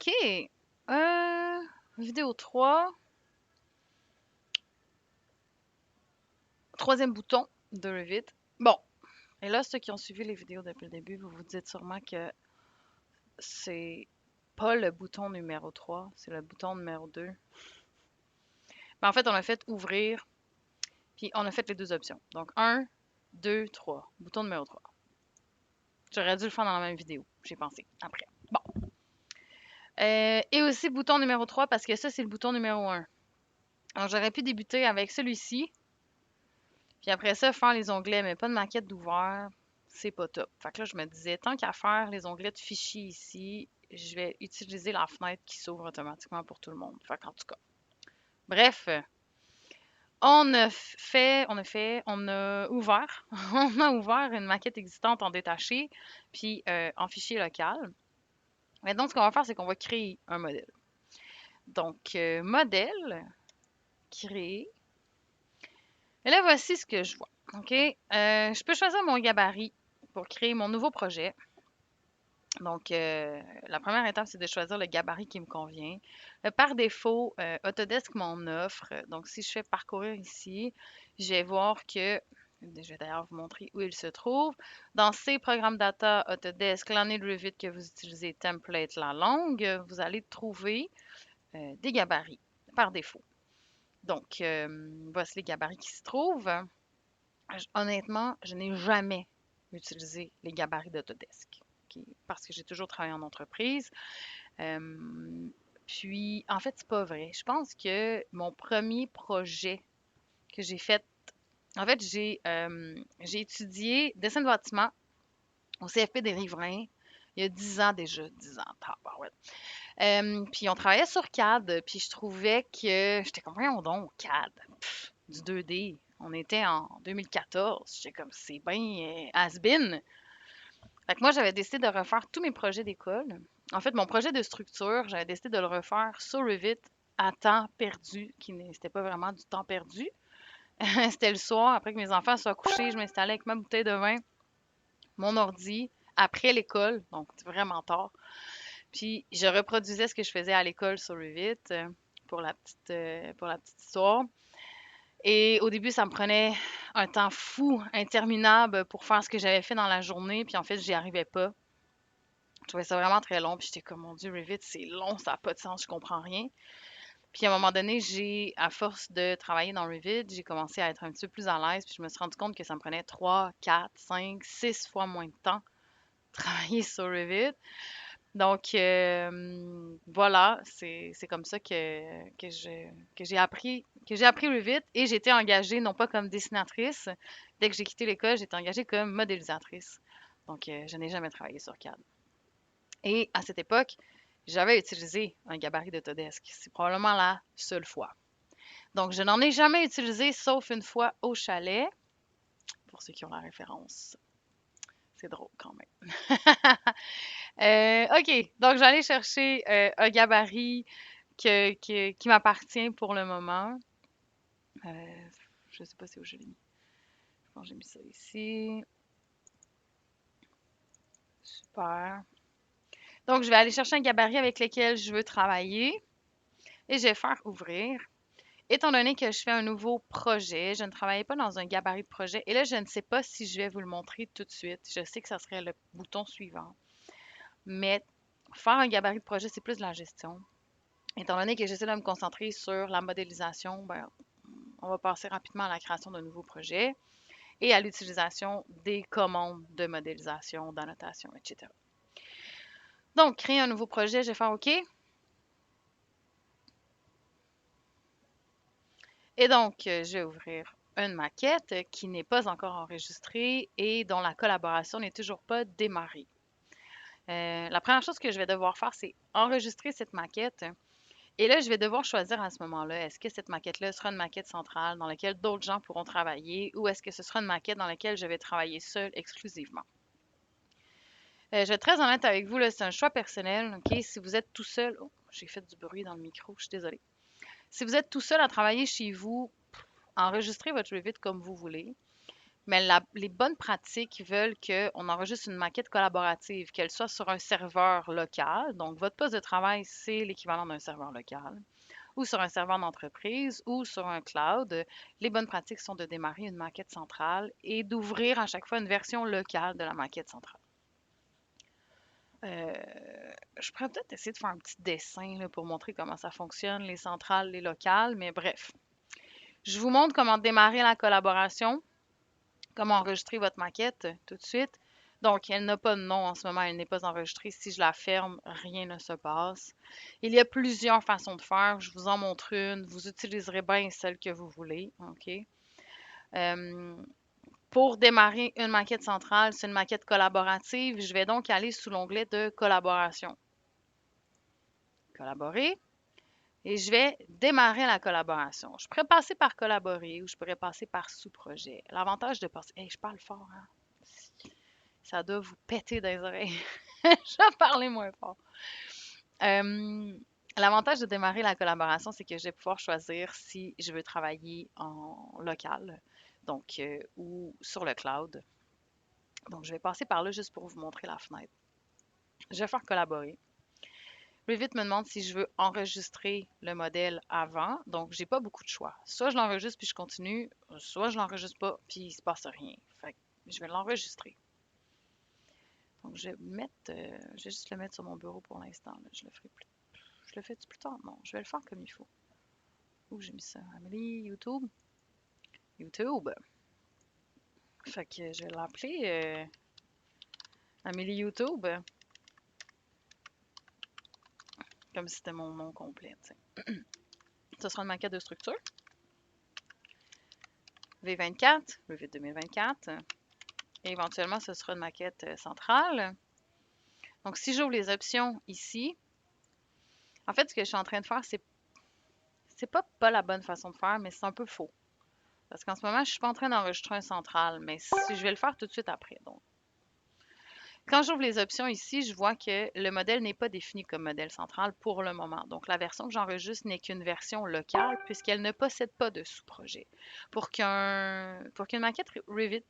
OK. Vidéo 3. Troisième bouton de Revit. Bon. Et là, ceux qui ont suivi les vidéos depuis le début, vous vous dites sûrement que c'est pas le bouton numéro 3, c'est le bouton numéro 2. Mais en fait, on a fait ouvrir, puis on a fait les deux options. Donc, un, 2, 3. Bouton numéro 3. J'aurais dû le faire dans la même vidéo, j'ai pensé, après. Bon. Et aussi bouton numéro 3 parce que ça, c'est le bouton numéro 1. Alors, j'aurais pu débuter avec celui-ci, puis après ça, faire les onglets, mais pas de maquette d'ouvert, c'est pas top. Fait que là, je me disais, tant qu'à faire les onglets de fichiers ici, je vais utiliser la fenêtre qui s'ouvre automatiquement pour tout le monde. Fait qu'en tout cas. Bref, on a ouvert, on a ouvert une maquette existante en détaché, puis en fichier local. Mais donc, ce qu'on va faire, c'est qu'on va créer un modèle. Donc, modèle, créer. Et là, voici ce que je vois. OK? Je peux choisir mon gabarit pour créer mon nouveau projet. Donc, la première étape, c'est de choisir le gabarit qui me convient. Par défaut, Autodesk m'en offre. Donc, si je fais parcourir ici, je vais voir que, je vais d'ailleurs vous montrer où il se trouve. Dans ces programmes data Autodesk, l'année de Revit que vous utilisez, template, la longue, vous allez trouver des gabarits par défaut. Donc, voici les gabarits qui se trouvent. Honnêtement, je n'ai jamais utilisé les gabarits d'Autodesk, ok, parce que j'ai toujours travaillé en entreprise. Puis, en fait, c'est pas vrai. Je pense que mon premier projet que j'ai fait, en fait, j'ai étudié dessin de bâtiment au CFP des Riverains il y a 10 ans déjà, 10 ans, tabarouette. Puis on travaillait sur CAD, puis je trouvais que j'étais comme, voyons donc, CAD, du 2D. On était en 2014. J'étais comme, c'est bien has-been. Fait que moi, j'avais décidé de refaire tous mes projets d'école. En fait, mon projet de structure, j'avais décidé de le refaire sur Revit à temps perdu, qui n'était pas vraiment du temps perdu. C'était le soir, après que mes enfants soient couchés, je m'installais avec ma bouteille de vin, mon ordi, après l'école, donc vraiment tard. Puis je reproduisais ce que je faisais à l'école sur Revit pour la petite histoire. Et au début, ça me prenait un temps fou, interminable pour faire ce que j'avais fait dans la journée. Puis en fait, j'y arrivais pas. Je trouvais ça vraiment très long. Puis j'étais comme, mon Dieu, Revit, c'est long, ça n'a pas de sens, je comprends rien. Puis à un moment donné, à force de travailler dans Revit, j'ai commencé à être un petit peu plus à l'aise. Puis je me suis rendu compte que ça me prenait 3, 4, 5, 6 fois moins de temps de travailler sur Revit. Donc, voilà, c'est comme ça que j'ai appris Revit et j'ai été engagée non pas comme dessinatrice. Dès que j'ai quitté l'école, j'ai été engagée comme modélisatrice. Donc, je n'ai jamais travaillé sur CAD. Et à cette époque, j'avais utilisé un gabarit d'Autodesk. C'est probablement la seule fois. Donc, je n'en ai jamais utilisé sauf une fois au chalet, pour ceux qui ont la référence. C'est drôle quand même. OK, donc j'allais chercher un gabarit qui m'appartient pour le moment. Je ne sais pas si où je l'ai mis. Je pense que j'ai mis ça ici. Super. Donc, je vais aller chercher un gabarit avec lequel je veux travailler et je vais faire ouvrir. Étant donné que je fais un nouveau projet, je ne travaillais pas dans un gabarit de projet. Et là, je ne sais pas si je vais vous le montrer tout de suite. Je sais que ça serait le bouton suivant. Mais faire un gabarit de projet, c'est plus de la gestion. Étant donné que j'essaie de me concentrer sur la modélisation, ben, on va passer rapidement à la création d'un nouveau projet et à l'utilisation des commandes de modélisation, d'annotation, etc. Donc, créer un nouveau projet, je vais faire OK. Et donc, je vais ouvrir une maquette qui n'est pas encore enregistrée et dont la collaboration n'est toujours pas démarrée. La première chose que je vais devoir faire, c'est enregistrer cette maquette. Et là, je vais devoir choisir à ce moment-là, est-ce que cette maquette-là sera une maquette centrale dans laquelle d'autres gens pourront travailler ou est-ce que ce sera une maquette dans laquelle je vais travailler seule exclusivement? Je vais être très honnête avec vous, là, c'est un choix personnel. OK? Si vous êtes tout seul, oh, j'ai fait du bruit dans le micro, je suis désolée. Si vous êtes tout seul à travailler chez vous, enregistrez votre Revit comme vous voulez. Mais les bonnes pratiques veulent qu'on enregistre une maquette collaborative, qu'elle soit sur un serveur local. Donc, votre poste de travail, c'est l'équivalent d'un serveur local, ou sur un serveur d'entreprise, ou sur un cloud. Les bonnes pratiques sont de démarrer une maquette centrale et d'ouvrir à chaque fois une version locale de la maquette centrale. Euh, je pourrais peut-être essayer de faire un petit dessin là, pour montrer comment ça fonctionne, les centrales, les locales, mais bref. Je vous montre comment démarrer la collaboration, comment enregistrer votre maquette tout de suite. Donc, elle n'a pas de nom en ce moment, elle n'est pas enregistrée. Si je la ferme, rien ne se passe. Il y a plusieurs façons de faire. Je vous en montre une. Vous utiliserez bien celle que vous voulez. OK? Euh, pour démarrer une maquette centrale, c'est une maquette collaborative. Je vais donc aller sous l'onglet de collaboration. Collaborer. Et je vais démarrer la collaboration. Je pourrais passer par collaborer ou je pourrais passer par sous-projet. L'avantage de passer. Hey, je parle fort, hein? Ça doit vous péter dans les oreilles. Je vais parler moins fort. Euh, L'avantage de démarrer la collaboration, c'est que je vais pouvoir choisir si je veux travailler en local, donc ou sur le cloud. Donc, je vais passer par là juste pour vous montrer la fenêtre. Je vais faire collaborer. Revit me demande si je veux enregistrer le modèle avant. Donc, j'ai pas beaucoup de choix. Soit je l'enregistre puis je continue, soit je l'enregistre pas puis il se passe rien. Fait que je vais l'enregistrer. Donc, je vais juste le mettre sur mon bureau pour l'instant. Je le fais plus tard? Non, je vais le faire comme il faut. Où j'ai mis ça? Amélie, YouTube. YouTube. Fait que je vais l'appeler Amélie YouTube, comme si c'était mon nom complet. T'sais. Ce sera une maquette de structure. V24, Revit 2024. Et éventuellement, ce sera une maquette centrale. Donc, si j'ouvre les options ici, en fait, ce que je suis en train de faire, c'est pas la bonne façon de faire, mais c'est un peu faux. Parce qu'en ce moment, je ne suis pas en train d'enregistrer un central, mais je vais le faire tout de suite après. Donc, quand j'ouvre les options ici, je vois que le modèle n'est pas défini comme modèle central pour le moment. Donc, la version que j'enregistre n'est qu'une version locale puisqu'elle ne possède pas de sous-projet. Pour qu'une maquette Revit,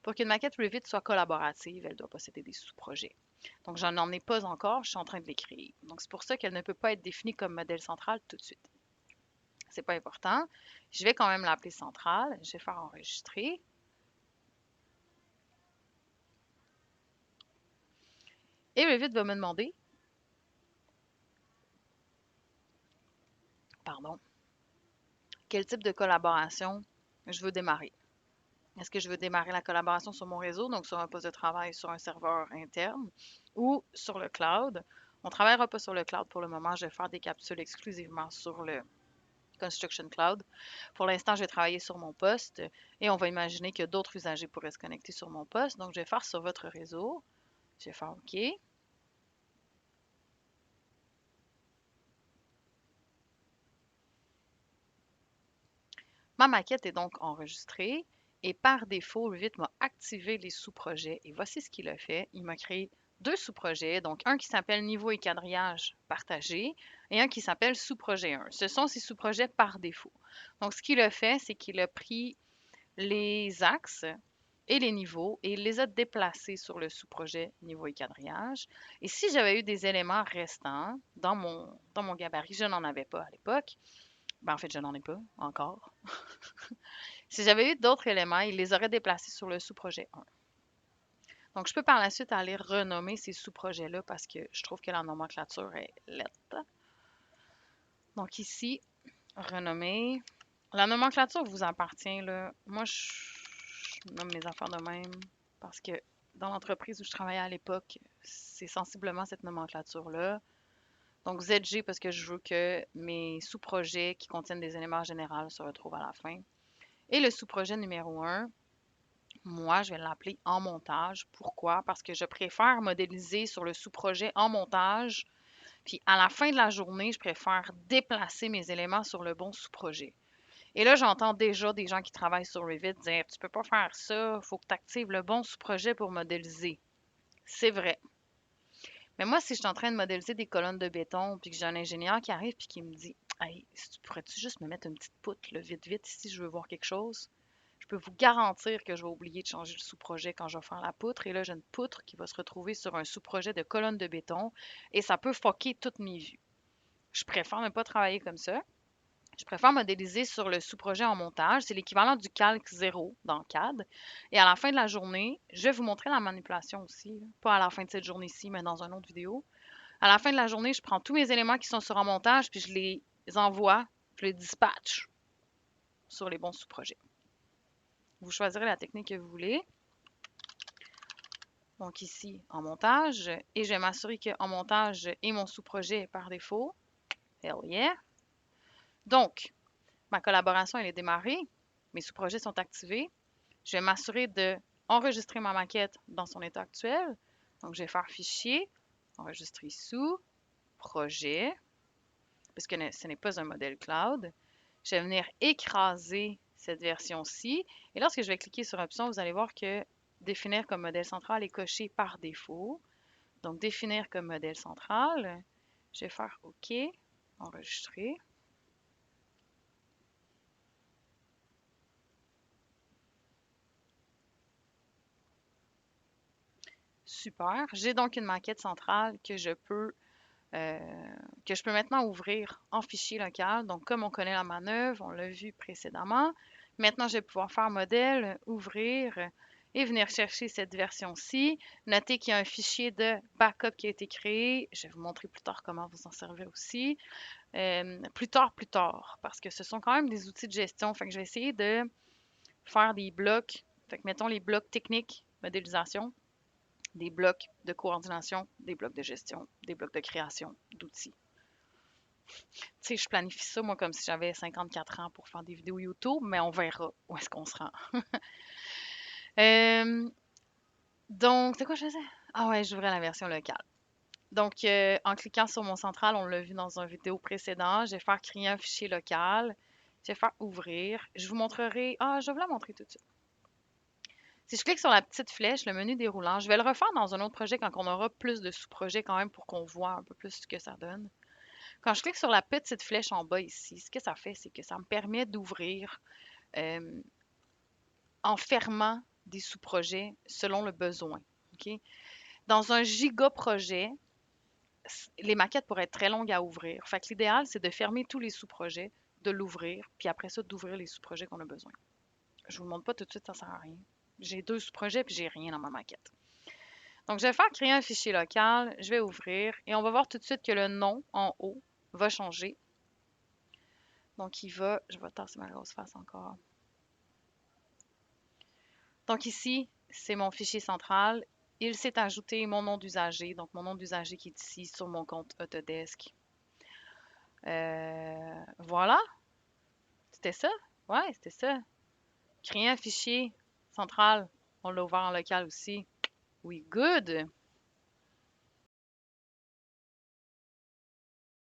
pour qu'une maquette Revit soit collaborative, elle doit posséder des sous-projets. Donc, j'en ai pas encore, je suis en train de les créer. Donc, c'est pour ça qu'elle ne peut pas être définie comme modèle central tout de suite. C'est pas important. Je vais quand même l'appeler centrale. Je vais faire enregistrer. Et Revit va me demander, pardon, quel type de collaboration je veux démarrer. Est-ce que je veux démarrer la collaboration sur mon réseau, donc sur un poste de travail sur un serveur interne, ou sur le cloud? On ne travaillera pas sur le cloud pour le moment. Je vais faire des capsules exclusivement sur le Construction Cloud. Pour l'instant, je vais travailler sur mon poste et on va imaginer que d'autres usagers pourraient se connecter sur mon poste. Donc, je vais faire sur votre réseau. Je vais faire OK. Ma maquette est donc enregistrée et par défaut, Revit m'a activé les sous-projets et voici ce qu'il a fait. Il m'a créé deux sous-projets, donc un qui s'appelle niveau et quadrillage partagé et un qui s'appelle sous-projet 1. Ce sont ces sous-projets par défaut. Donc, ce qu'il a fait, c'est qu'il a pris les axes et les niveaux et il les a déplacés sur le sous-projet niveau et quadrillage. Et si j'avais eu des éléments restants dans mon gabarit, je n'en avais pas à l'époque. Ben, en fait, je n'en ai pas encore. Si j'avais eu d'autres éléments, il les aurait déplacés sur le sous-projet 1. Donc, je peux par la suite aller renommer ces sous-projets-là parce que je trouve que la nomenclature est lettre. Donc, ici, renommer. La nomenclature vous appartient, là. Moi, je nomme mes affaires de même parce que dans l'entreprise où je travaillais à l'époque, c'est sensiblement cette nomenclature-là. Donc, ZG parce que je veux que mes sous-projets qui contiennent des éléments généraux se retrouvent à la fin. Et le sous-projet numéro 1, moi, je vais l'appeler en montage. Pourquoi? Parce que je préfère modéliser sur le sous-projet en montage. Puis à la fin de la journée, je préfère déplacer mes éléments sur le bon sous-projet. Et là, j'entends déjà des gens qui travaillent sur Revit dire tu peux pas faire ça, il faut que tu actives le bon sous-projet pour modéliser. C'est vrai. Mais moi, si je suis en train de modéliser des colonnes de béton, puis que j'ai un ingénieur qui arrive puis qui me dit hey, pourrais-tu juste me mettre une petite poutre, là, vite, vite, ici, je veux voir quelque chose? je peux vous garantir que je vais oublier de changer le sous-projet quand je vais faire la poutre. Et là, j'ai une poutre qui va se retrouver sur un sous-projet de colonne de béton et ça peut fucker toutes mes vues. Je préfère ne pas travailler comme ça. Je préfère modéliser sur le sous-projet en montage. C'est l'équivalent du calque zéro dans CAD. Et à la fin de la journée, je vais vous montrer la manipulation aussi. Pas à la fin de cette journée-ci, mais dans une autre vidéo. À la fin de la journée, je prends tous mes éléments qui sont sur un montage, puis je les envoie, je les dispatche sur les bons sous-projets. Vous choisirez la technique que vous voulez. Donc ici, en montage. Et je vais m'assurer qu'en montage et mon sous-projet par défaut. Hell yeah. Donc, ma collaboration, elle est démarrée. Mes sous-projets sont activés. Je vais m'assurer de enregistrer ma maquette dans son état actuel. Donc, je vais faire fichier, enregistrer sous, projet, parce que ce n'est pas un modèle cloud. Je vais venir écraser cette version-ci. Et lorsque je vais cliquer sur option, vous allez voir que définir comme modèle central est coché par défaut. Donc, définir comme modèle central. Je vais faire OK, enregistrer. Super. J'ai donc une maquette centrale euh, que je peux maintenant ouvrir en fichier local. Donc, comme on connaît la manœuvre, on l'a vu précédemment. Maintenant, je vais pouvoir faire modèle, ouvrir et venir chercher cette version-ci. Notez qu'il y a un fichier de backup qui a été créé. Je vais vous montrer plus tard comment vous en servir aussi. Plus tard, parce que ce sont quand même des outils de gestion. Fait que je vais essayer de faire des blocs. Fait que mettons les blocs techniques, modélisation, des blocs de coordination, des blocs de gestion, des blocs de création d'outils. Tu sais, je planifie ça, moi, comme si j'avais 54 ans pour faire des vidéos YouTube, mais on verra où est-ce qu'on se rend. Euh, donc, c'est quoi je faisais? Ah ouais, j'ouvrais la version locale. Donc, en cliquant sur mon central, on l'a vu dans une vidéo précédente, je vais faire créer un fichier local. Je vais faire ouvrir. Je vous montrerai. Ah, je vais vous la montrer tout de suite. Si je clique sur la petite flèche, le menu déroulant, je vais le refaire dans un autre projet quand on aura plus de sous-projets quand même pour qu'on voit un peu plus ce que ça donne. Quand je clique sur la petite flèche en bas ici, ce que ça fait, c'est que ça me permet d'ouvrir euh, en fermant des sous-projets selon le besoin. OK? Dans un giga projet, les maquettes pourraient être très longues à ouvrir. Fait que l'idéal, c'est de fermer tous les sous-projets, de l'ouvrir, puis après ça, d'ouvrir les sous-projets qu'on a besoin. Je vous le montre pas tout de suite, ça sert à rien. J'ai deux sous-projets, puis j'ai rien dans ma maquette. Donc, je vais faire créer un fichier local, je vais ouvrir, et on va voir tout de suite que le nom en haut va changer. Donc, je vais tasser ma grosse face encore. Donc ici, c'est mon fichier central. Il s'est ajouté mon nom d'usager, donc mon nom d'usager qui est ici sur mon compte Autodesk. Voilà, c'était ça. Ouais, c'était ça. Créer un fichier central. On l'a ouvert en local aussi. Oui, good.